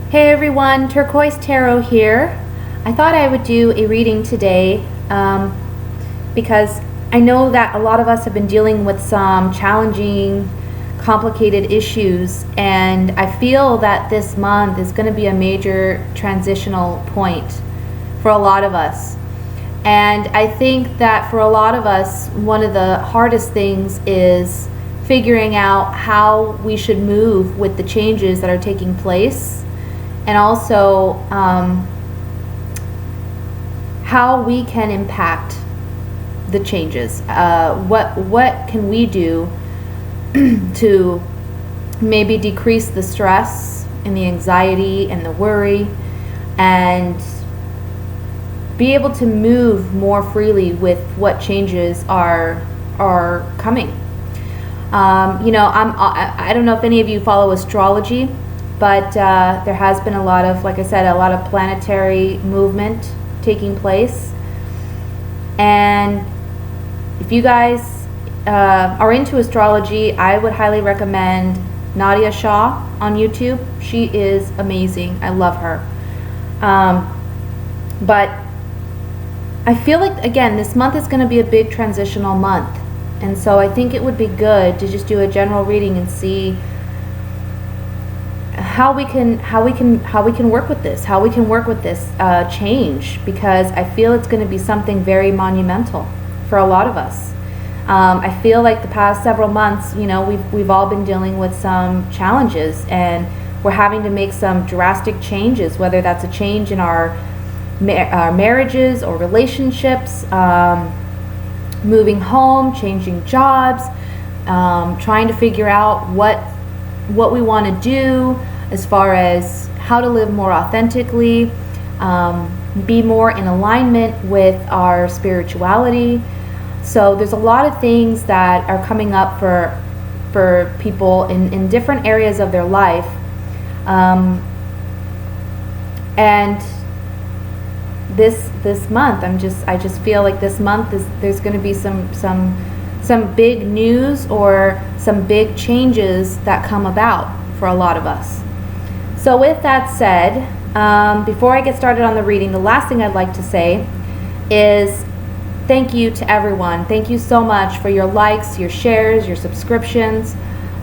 Hey everyone, Turquoise Tarot here. I thought I would do a reading today because I know that a lot of us have been dealing with some challenging, complicated issues, and I feel that this month is going to be a major transitional point for a lot of us. And I think that for a lot of us, one of the hardest things is figuring out how we should move with the changes that are taking place, and also how we can impact the changes. What can we do to maybe decrease the stress and the anxiety and the worry, and be able to move more freely with what changes are coming. I don't know if any of you follow astrology, but there has been a lot of, like I said, a lot of planetary movement taking place. And if you guys are into astrology, I would highly recommend Nadia Shah on YouTube. She is amazing. I love her. But I feel like, again, this month is going to be a big transitional month. And so I think it would be good to just do a general reading and see how we can work with this, change, because I feel it's going to be something very monumental for a lot of us. I feel like the past several months, we've all been dealing with some challenges, and we're having to make some drastic changes, whether that's a change in our marriages or relationships, moving home, changing jobs, trying to figure out what we want to do as far as how to live more authentically, be more in alignment with our spirituality. So there's a lot of things that are coming up for people in different areas of their life, and this month I just feel like this month there's going to be some big news or some big changes that come about for a lot of us. So with that said, before I get started on the reading, the last thing I'd like to say is thank you to everyone. Thank you so much for your likes, your shares, your subscriptions.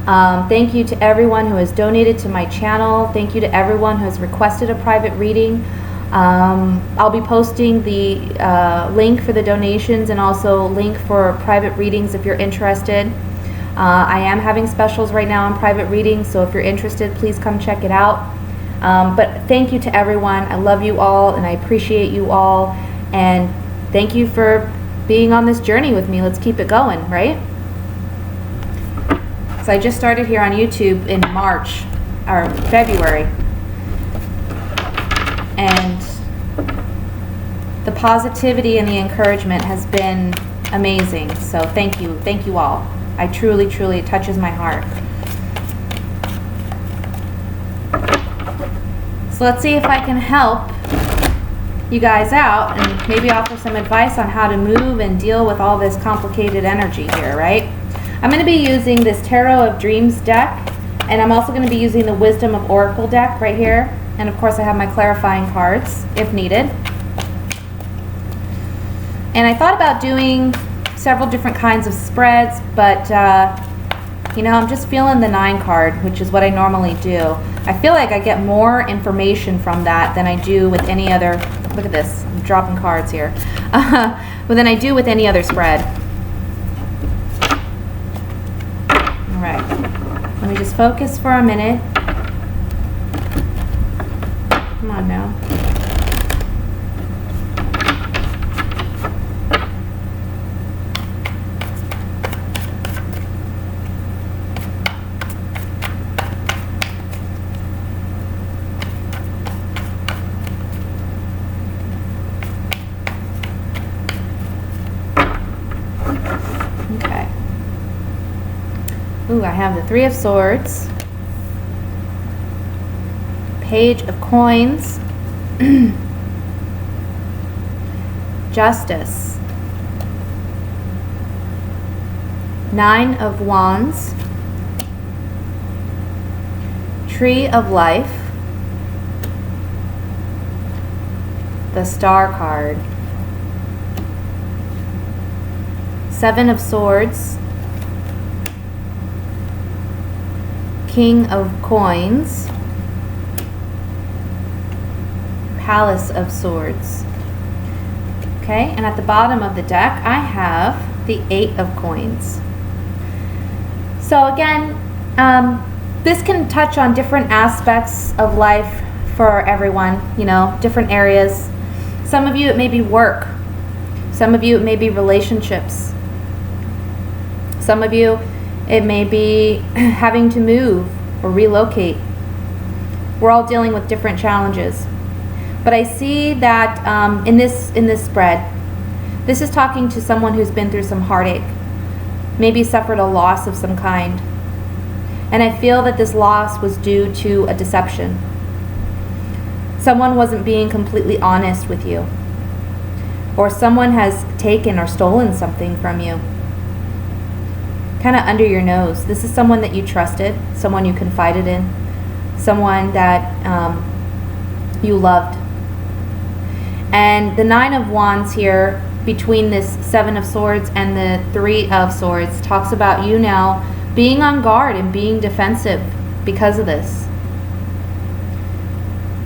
Thank you to everyone who has donated to my channel. Thank you to everyone who has requested a private reading. I'll be posting the link for the donations and also link for private readings if you're interested. I am having specials right now on private readings, so if you're interested, please come check it out. But thank you to everyone. I love you all and I appreciate you all, and thank you for being on this journey with me. Let's keep it going, right? So I just started here on YouTube in March or February, and the positivity and the encouragement has been amazing. So thank you all. I truly, it touches my heart. So let's see if I can help you guys out and maybe offer some advice on how to move and deal with all this complicated energy here, right? I'm going to be using this Tarot of Dreams deck, and I'm also going to be using the Wisdom of Oracle deck right here. And of course I have my clarifying cards if needed. And I thought about doing several different kinds of spreads, but I'm just feeling the 9 card, which is what I normally do. I feel like I get more information from that than I do with any other, look at this, I'm dropping cards here, but than I do with any other spread. All right, let me just focus for a minute. Come on now. Okay. Ooh, I have the 3 of Swords, Page of Coins, Justice, 9 of Wands, Tree of Life, the Star card. 7 of Swords, King of Coins, Palace of Swords. Okay, and at the bottom of the deck, I have the 8 of Coins. So again, this can touch on different aspects of life for everyone, you know, different areas. Some of you, it may be work. Some of you, it may be relationships. Some of you, it may be having to move or relocate. We're all dealing with different challenges. But I see that in this spread, this is talking to someone who's been through some heartache, maybe suffered a loss of some kind. And I feel that this loss was due to a deception. Someone wasn't being completely honest with you. Or someone has taken or stolen something from you. Kind of under your nose. This is someone that you trusted, someone you confided in, someone that you loved. And the 9 of Wands here, between this 7 of Swords and the 3 of Swords, talks about you now being on guard and being defensive because of this.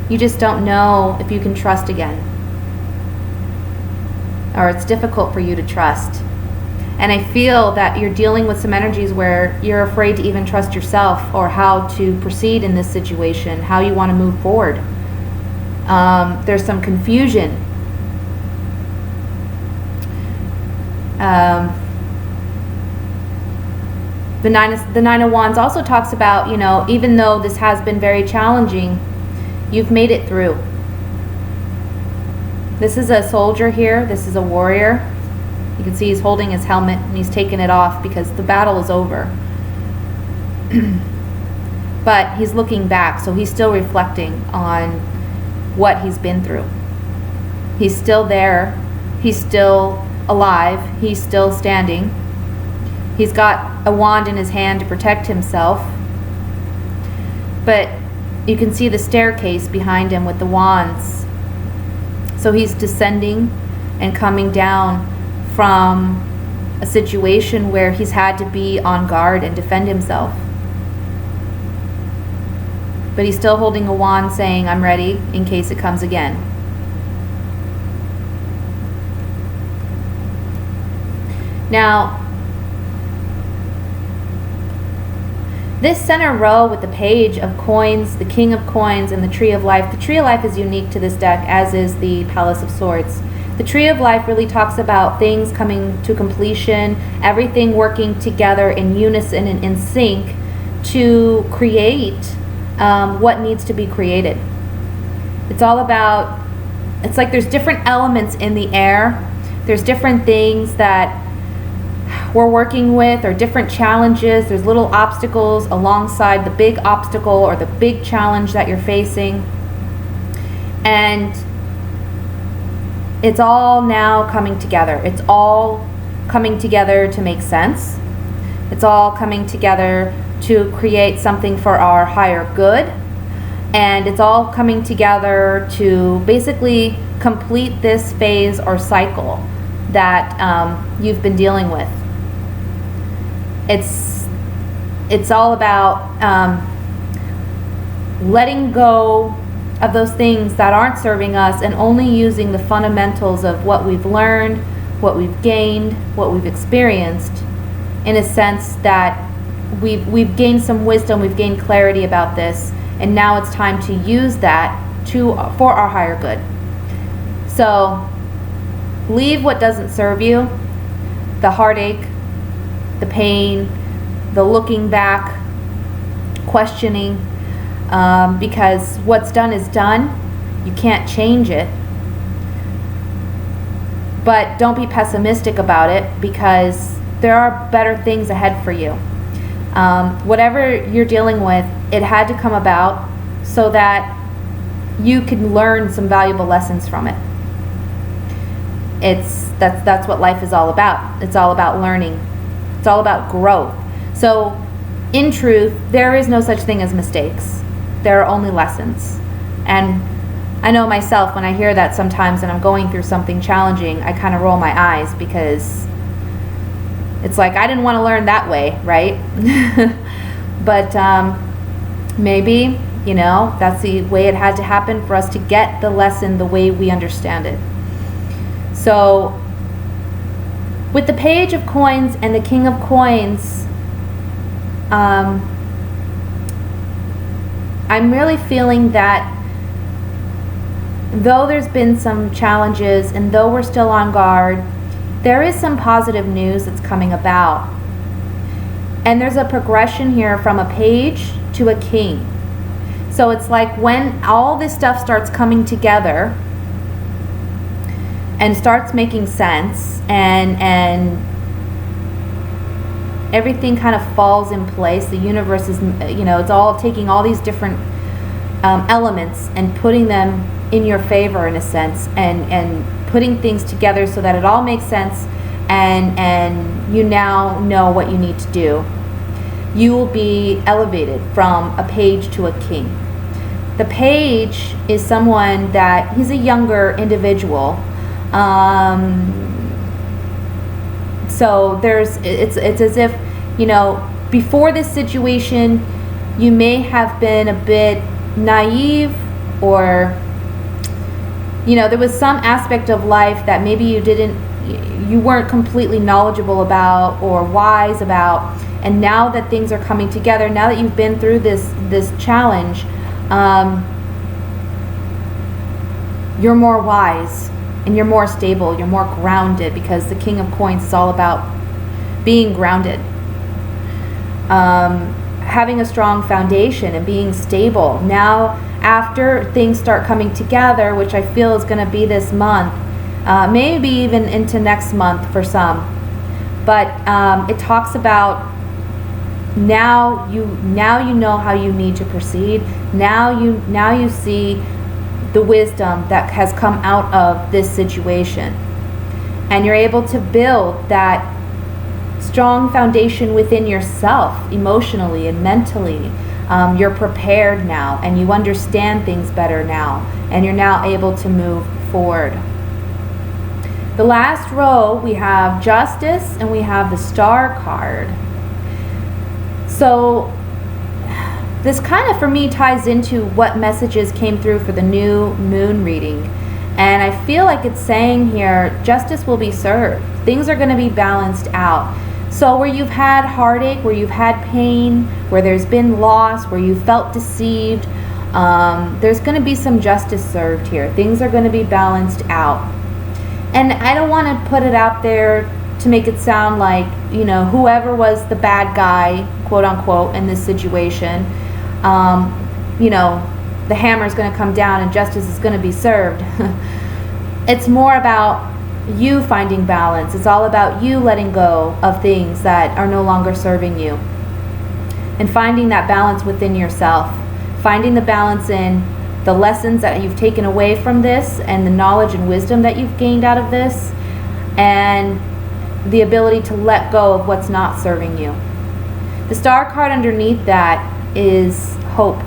You just don't know if you can trust again. Or it's difficult for you to trust. And I feel that you're dealing with some energies where you're afraid to even trust yourself or how to proceed in this situation, how you want to move forward. There's some confusion. The nine of Wands also talks about, you know, even though this has been very challenging, you've made it through. This is a soldier here. This is a warrior. You can see he's holding his helmet and he's taking it off because the battle is over. But he's looking back, so he's still reflecting on what he's been through. He's still there. He's still alive. He's still standing. He's got a wand in his hand to protect himself. But you can see the staircase behind him with the wands. So he's descending and coming down from a situation where he's had to be on guard and defend himself. But he's still holding a wand saying, I'm ready in case it comes again. Now, this center row with the Page of Coins, the King of Coins, and the Tree of Life. The Tree of Life is unique to this deck, as is the Palace of Swords. The Tree of Life really talks about things coming to completion, everything working together in unison and in sync to create what needs to be created. It's all about, it's like there's different elements in the air. There's different things that we're working with, or different challenges. There's little obstacles alongside the big obstacle or the big challenge that you're facing. And it's all now coming together. It's all coming together to make sense. It's all coming together to create something for our higher good. And it's all coming together to basically complete this phase or cycle that you've been dealing with. It's all about letting go of those things that aren't serving us and only using the fundamentals of what we've learned, what we've gained, what we've experienced, in a sense that we've gained some wisdom, we've gained clarity about this, and now it's time to use that for our higher good. So leave what doesn't serve you, the heartache, the pain, the looking back, questioning, because what's done is done. You can't change it. But don't be pessimistic about it, because there are better things ahead for you. Whatever you're dealing with, it had to come about so that you can learn some valuable lessons from it. That's what life is all about. It's all about learning. It's all about growth. So, in truth, there is no such thing as mistakes. There are only lessons. And I know myself, when I hear that sometimes and I'm going through something challenging, I kind of roll my eyes, because it's like, I didn't want to learn that way, right? But maybe, that's the way it had to happen for us to get the lesson the way we understand it. So with the Page of Coins and the King of Coins, I'm really feeling that though there's been some challenges and though we're still on guard, there is some positive news that's coming about. And there's a progression here from a page to a king. So it's like when all this stuff starts coming together and starts making sense, and everything kind of falls in place. The universe is, it's all taking all these different elements and putting them in your favor, in a sense, and putting things together so that it all makes sense, and you now know what you need to do. You will be elevated from a page to a king. The page is someone that, he's a younger individual. So it's as if, before this situation, you may have been a bit naive, or, there was some aspect of life that maybe you weren't completely knowledgeable about or wise about. And now that things are coming together, now that you've been through this challenge, you're more wise and you're more stable, you're more grounded, because the King of Coins is all about being grounded, having a strong foundation and being stable. Now, after things start coming together, which I feel is going to be this month, maybe even into next month for some, but it talks about now you know how you need to proceed. Now you see the wisdom that has come out of this situation, and you're able to build that strong foundation within yourself, emotionally and mentally. You're prepared now, and you understand things better now, and you're now able to move forward. The last row, we have Justice and we have the Star card. So this kind of, for me, ties into what messages came through for the new moon reading. And I feel like it's saying here, justice will be served. Things are going to be balanced out. So where you've had heartache, where you've had pain, where there's been loss, where you felt deceived, there's going to be some justice served here. Things are going to be balanced out. And I don't want to put it out there to make it sound like, whoever was the bad guy, quote unquote, in this situation, the hammer is going to come down and justice is going to be served. It's more about you finding balance. It's all about you letting go of things that are no longer serving you, and finding that balance within yourself, finding the balance in the lessons that you've taken away from this, and the knowledge and wisdom that you've gained out of this, and the ability to let go of what's not serving you. The Star card underneath that is hope.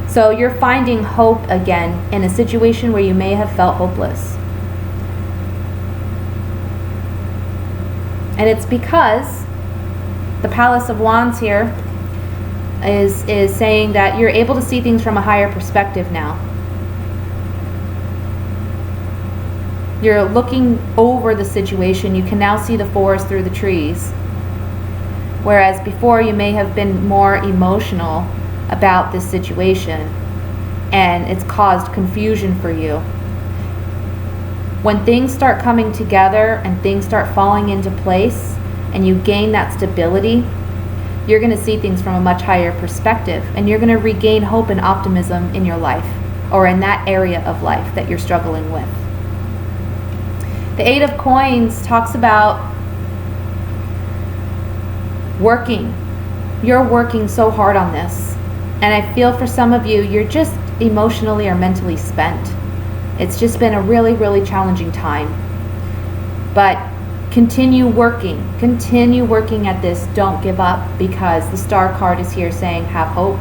So you're finding hope again in a situation where you may have felt hopeless. And it's because the Palace of Wands here is saying that you're able to see things from a higher perspective now. You're looking over the situation. You can now see the forest through the trees. Whereas before you may have been more emotional about this situation, and it's caused confusion for you. When things start coming together and things start falling into place, and you gain that stability, you're going to see things from a much higher perspective, and you're going to regain hope and optimism in your life, or in that area of life that you're struggling with. The Eight of Coins talks about working. You're working so hard on this, and I feel for some of you, you're just emotionally or mentally spent. It's just been a really, really challenging time. But continue working at this. Don't give up, because the Star card is here saying have hope.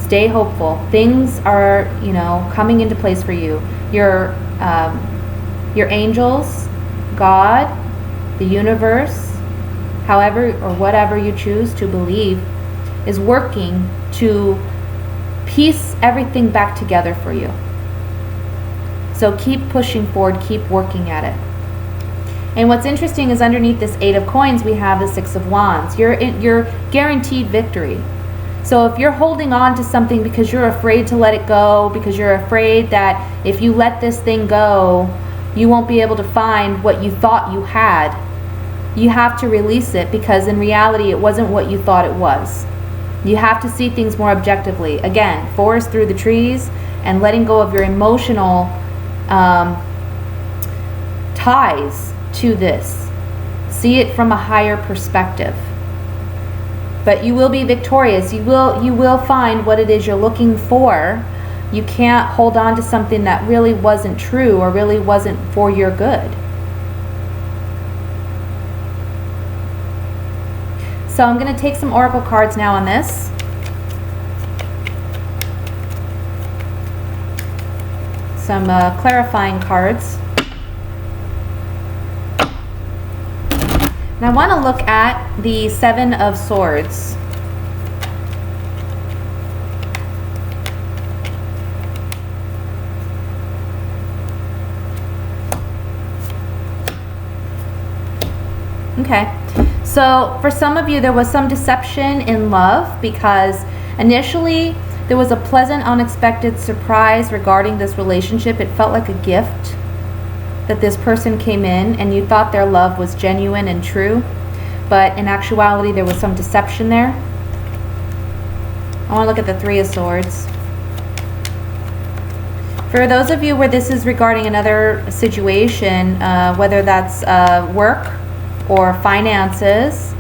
Stay hopeful. Things are, coming into place for you. Your angels, God, the universe, however or whatever you choose to believe, is working to piece everything back together for you. So keep pushing forward, keep working at it. And what's interesting is underneath this 8 of coins, we have the 6 of wands. You're guaranteed victory. So if you're holding on to something because you're afraid to let it go, because you're afraid that if you let this thing go, you won't be able to find what you thought you had, you have to release it, because in reality it wasn't what you thought it was. You have to see things more objectively. Again, forest through the trees and letting go of your emotional ties to this. See it from a higher perspective. But you will be victorious. You will find what it is you're looking for. You can't hold on to something that really wasn't true or really wasn't for your good. So I'm going to take some oracle cards now on this. Some clarifying cards. And I want to look at the 7 of Swords. Okay, so for some of you there was some deception in love, because initially there was a pleasant, unexpected surprise regarding this relationship. It felt like a gift that this person came in, and you thought their love was genuine and true, but in actuality there was some deception there. I want to look at the 3 of Swords. For those of you where this is regarding another situation, whether that's work or finances,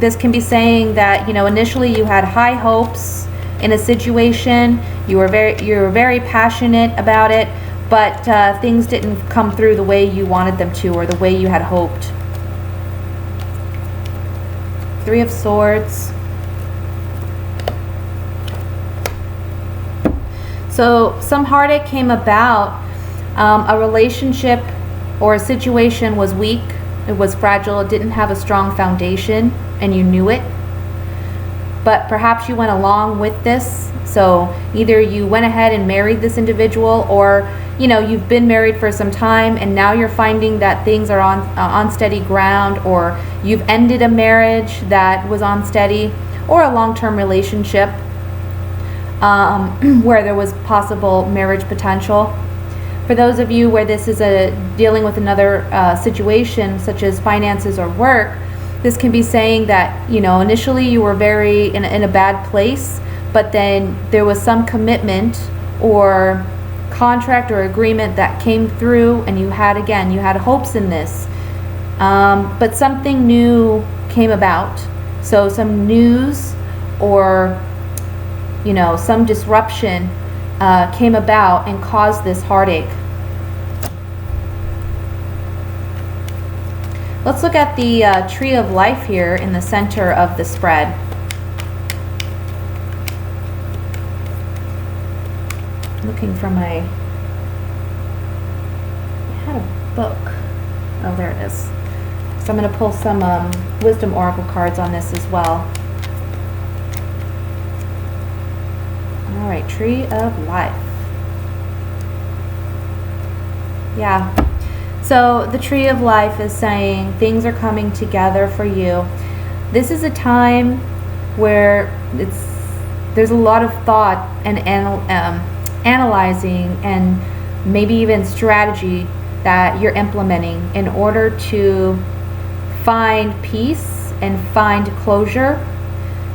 this can be saying that, initially you had high hopes in a situation, you were very passionate about it, but things didn't come through the way you wanted them to, or the way you had hoped. 3 of Swords. So some heartache came about. A relationship or a situation was weak, it was fragile, it didn't have a strong foundation, and you knew it. But perhaps you went along with this. So either you went ahead and married this individual, or you've been married for some time and now you're finding that things are on unsteady ground, or you've ended a marriage that was unsteady, or a long-term relationship where there was possible marriage potential. For those of you where this is dealing with another situation such as finances or work, this can be saying that initially you were very in a bad place, but then there was some commitment or contract or agreement that came through, and you had hopes in this, but something new came about. So some news or some disruption came about and caused this heartache. Let's look at the Tree of Life here in the center of the spread. Looking for I had a book. Oh, there it is. So I'm going to pull some wisdom oracle cards on this as well. All right, Tree of Life. Yeah. So the Tree of Life is saying things are coming together for you. This is a time where there's a lot of thought and analyzing and maybe even strategy that you're implementing in order to find peace and find closure,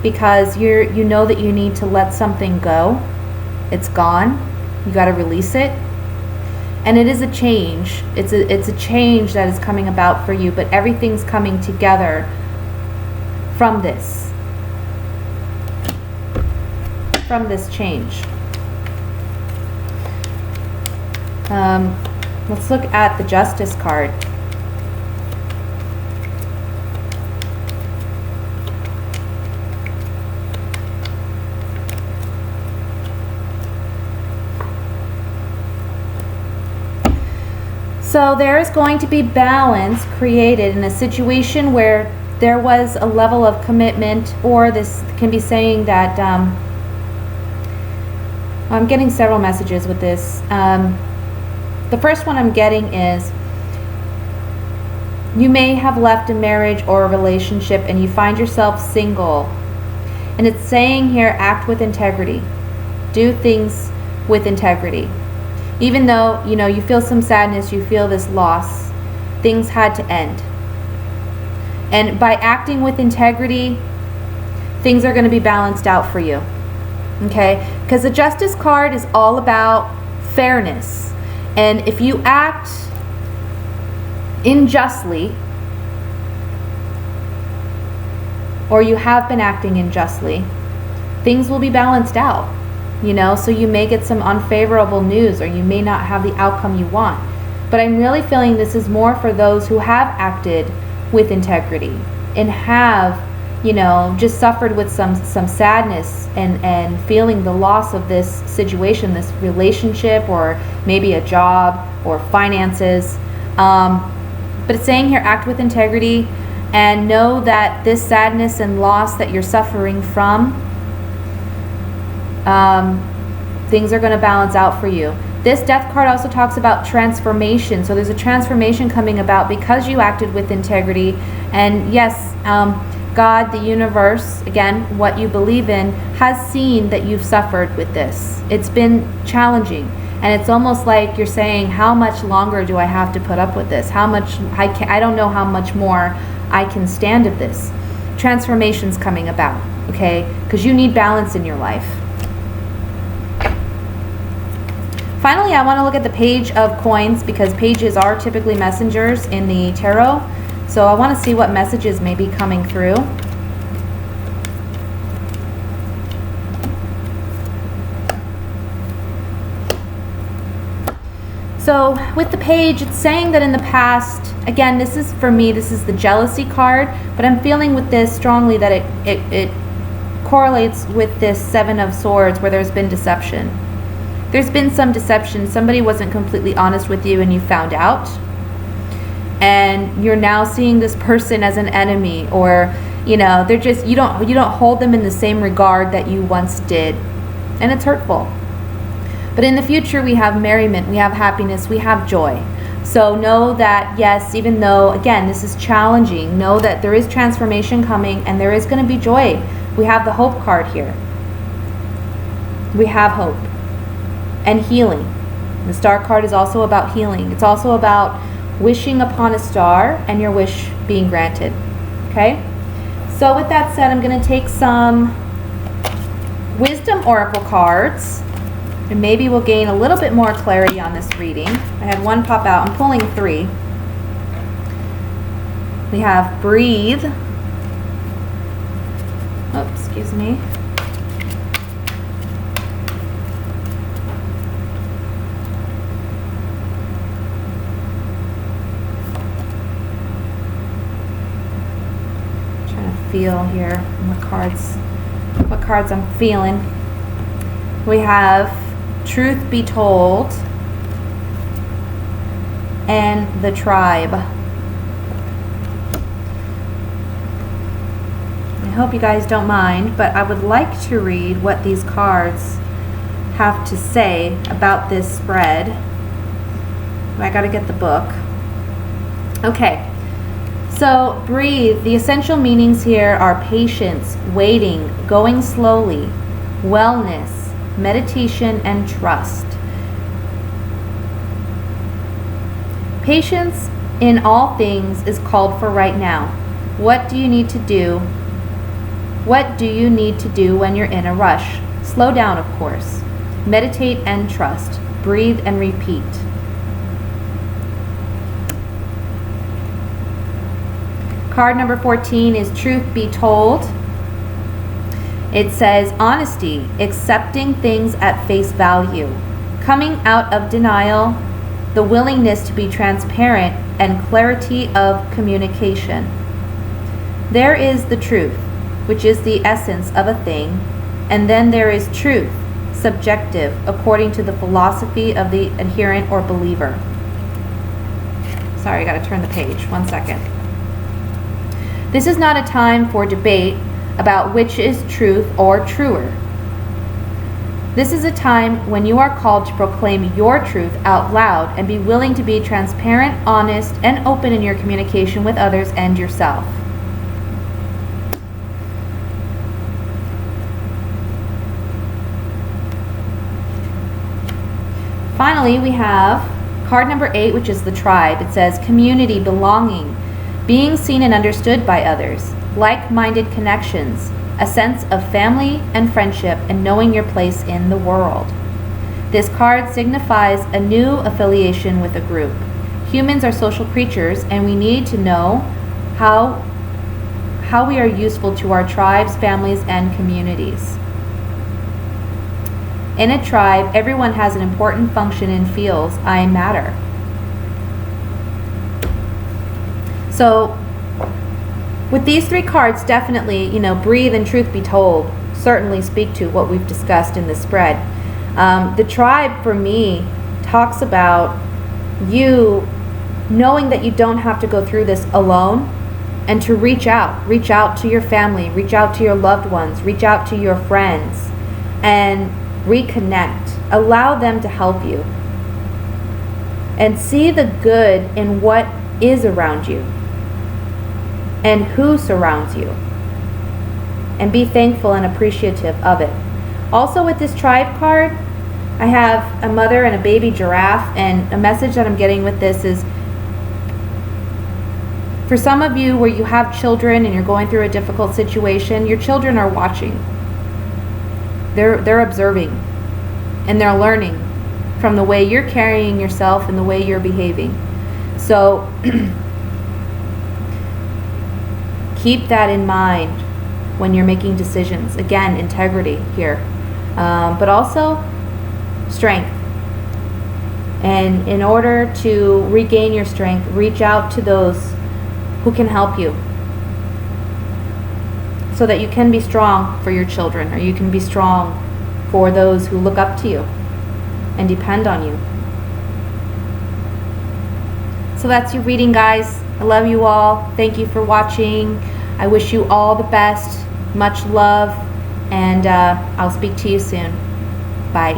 because you know that you need to let something go. It's gone. You got to release it. And it is a change. It's a change that is coming about for you, but everything's coming together from this change. Let's look at the Justice card. So there is going to be balance created in a situation where there was a level of commitment, or this can be saying that I'm getting several messages with this. The first one I'm getting is you may have left a marriage or a relationship and you find yourself single. And it's saying here, act with integrity. Do things with integrity. Even though, you feel some sadness, you feel this loss, things had to end. And by acting with integrity, things are going to be balanced out for you. Okay? Because the Justice card is all about fairness. And if you act unjustly, or you have been acting unjustly, things will be balanced out. So you may get some unfavorable news, or you may not have the outcome you want. But I'm really feeling this is more for those who have acted with integrity and have, just suffered with some sadness and feeling the loss of this situation, this relationship, or maybe a job or finances. But it's saying here, act with integrity and know that this sadness and loss that you're suffering from, things are going to balance out for you. This Death card also talks about transformation. So there's a transformation coming about because you acted with integrity. And yes, God, the universe, again, what you believe in, has seen that you've suffered with this. It's been challenging. And it's almost like you're saying, how much longer do I have to put up with this? I don't know how much more I can stand of this. Transformation's coming about, okay? Because you need balance in your life. Finally, I want to look at the Page of Coins, because pages are typically messengers in the tarot. So I want to see what messages may be coming through. So with the page, it's saying that in the past, again, this is for me, this is the jealousy card, but I'm feeling with this strongly that it correlates with this Seven of Swords, where there's been deception. There's been some deception. Somebody wasn't completely honest with you and you found out. And you're now seeing this person as an enemy, or they're just, you don't hold them in the same regard that you once did. And it's hurtful. But in the future, we have merriment, we have happiness, we have joy. So know that, yes, even though, again, this is challenging, know that there is transformation coming and there is going to be joy. We have the Hope card here. We have hope and healing. The Star card is also about healing. It's also about wishing upon a star and your wish being granted. Okay? So with that said, I'm going to take some Wisdom Oracle cards, and maybe we'll gain a little bit more clarity on this reading. I had one pop out. I'm pulling 3. We have Breathe. Oh, excuse me. Trying to feel here what cards I'm feeling. We have Truth Be Told and the Tribe. I hope you guys don't mind, but I would like to read what these cards have to say about this spread. I gotta get the book. Okay, so breathe. The essential meanings here are patience, waiting, going slowly, wellness, meditation, and trust. Patience in all things is called for right now. What do you need to do? What do you need to do when you're in a rush? Slow down, of course. Meditate and trust. Breathe and repeat. Card number 14 is Truth Be Told. It says honesty, accepting things at face value, coming out of denial, the willingness to be transparent, and clarity of communication. There is the truth, which is the essence of a thing, and then there is truth, subjective, according to the philosophy of the adherent or believer. sorry, I got to turn the page. 1 second. This is not a time for debate about which is truth or truer. This is a time when you are called to proclaim your truth out loud and be willing to be transparent, honest, and open in your communication with others and yourself. Finally, we have card number 8, which is the tribe. It says community, belonging, being seen and understood by others, like-minded connections, a sense of family and friendship, and knowing your place in the world. This card signifies a new affiliation with a group. Humans are social creatures, and we need to know how we are useful to our tribes, families, and communities. In a tribe, everyone has an important function and feels I matter. So, with these 3 cards, definitely, breathe and truth be told, certainly speak to what we've discussed in this spread. The tribe, for me, talks about you knowing that you don't have to go through this alone, and to reach out to your family, reach out to your loved ones, reach out to your friends, and reconnect. Allow them to help you. And see the good in what is around you and who surrounds you. And be thankful and appreciative of it. Also, with this tribe card, I have a mother and a baby giraffe, and a message that I'm getting with this is, for some of you where you have children and you're going through a difficult situation, your children are watching. They're observing, and they're learning from the way you're carrying yourself and the way you're behaving. So keep that in mind when you're making decisions. Again, integrity here, but also strength. And in order to regain your strength, reach out to those who can help you, so that you can be strong for your children, or you can be strong for those who look up to you and depend on you. So that's your reading, guys. I love you all. Thank you for watching. I wish you all the best. Much love, and I'll speak to you soon. Bye.